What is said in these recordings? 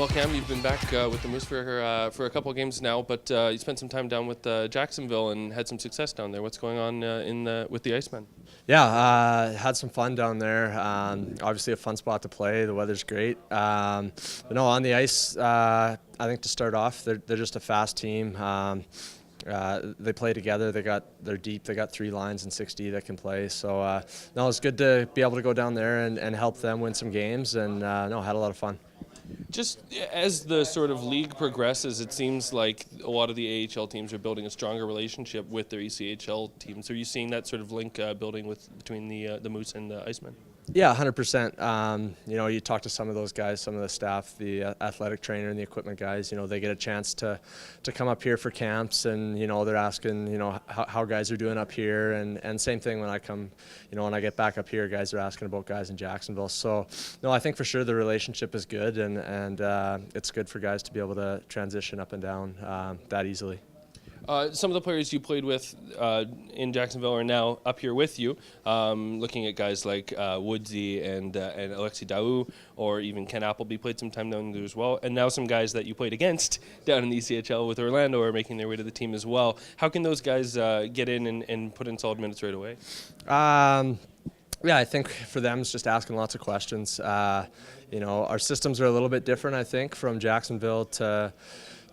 Well, Cam, you've been back with the Moose for a couple of games now, but you spent some time down with Jacksonville and had some success down there. What's going on with the Icemen? Yeah, had some fun down there. Obviously, a fun spot to play. The weather's great. But no, on the ice, I think to start off, they're just a fast team. They play together. They're deep. They got 3 lines and 6D that can play. So no, it's good to be able to go down there and help them win some games. And no, had a lot of fun. Just as the sort of league progresses, it seems like a lot of the AHL teams are building a stronger relationship with their ECHL teams. Are you seeing that sort of link building between the Moose and the Icemen? Yeah, 100%. You talk to some of those guys, some of the staff, the athletic trainer and the equipment guys, they get a chance to come up here for camps, and, they're asking, how guys are doing up here. And same thing when I come, when I get back up here, guys are asking about guys in Jacksonville. So, no, I think for sure the relationship is good, and it's good for guys to be able to transition up and down that easily. Some of the players you played with in Jacksonville are now up here with you. Looking at guys like Woodsy and Alexi Daou, or even Ken Appleby played some time down there as well. And now some guys that you played against down in the ECHL with Orlando are making their way to the team as well. How can those guys get in and put in solid minutes right away? Yeah, I think for them it's just asking lots of questions. Our systems are a little bit different, I think, from Jacksonville to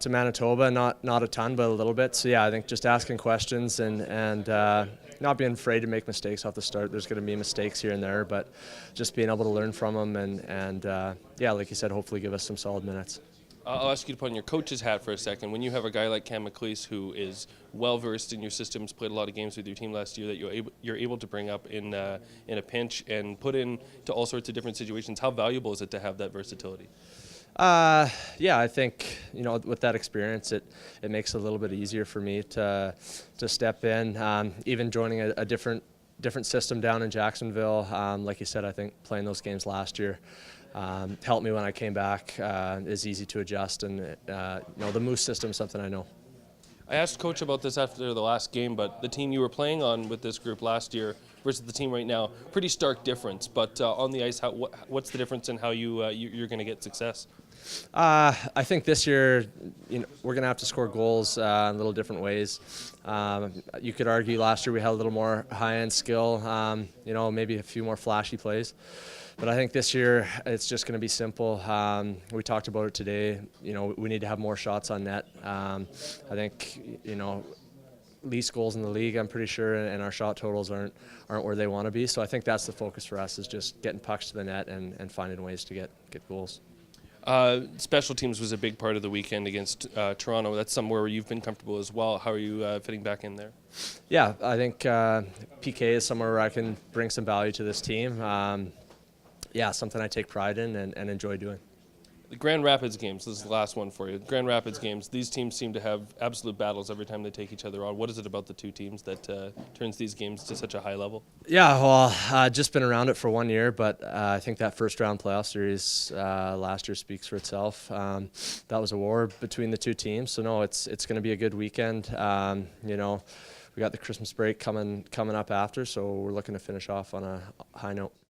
Manitoba, not a ton, but a little bit. So yeah, I think just asking questions and not being afraid to make mistakes off the start. There's going to be mistakes here and there, but just being able to learn from them and yeah, like you said, hopefully give us some solid minutes. I'll ask you to put on your coach's hat for a second. When you have a guy like Cam Maclise, who is well versed in your systems, played a lot of games with your team last year, that you're able to bring up in a pinch and put into all sorts of different situations, how valuable is it to have that versatility? Yeah, I think with that experience, it makes it a little bit easier for me to step in. Even joining a different system down in Jacksonville, like you said, I think playing those games last year helped me when I came back. Is easy to adjust, and the Moose system is something I know. I asked Coach about this after the last game, but the team you were playing on with this group last year versus the team right now, pretty stark difference. But on the ice, what's the difference in how you're going to get success? I think this year, we're going to have to score goals in little different ways. You could argue last year we had a little more high-end skill, maybe a few more flashy plays. But I think this year it's just going to be simple. We talked about it today. We need to have more shots on net. I think least goals in the league, I'm pretty sure, and our shot totals aren't where they want to be. So I think that's the focus for us, is just getting pucks to the net and finding ways to get goals. Special teams was a big part of the weekend against Toronto. That's somewhere where you've been comfortable as well. How are you fitting back in there? Yeah, I think PK is somewhere where I can bring some value to this team. Yeah, something I take pride in and enjoy doing. The Grand Rapids games, this is the last one for you. Grand Rapids games, these teams seem to have absolute battles every time they take each other on. What is it about the two teams that turns these games to such a high level? Yeah, well, just been around it for 1 year, but I think that first round playoff series last year speaks for itself. That was a war between the two teams, so no, it's going to be a good weekend. We got the Christmas break coming up after, so we're looking to finish off on a high note.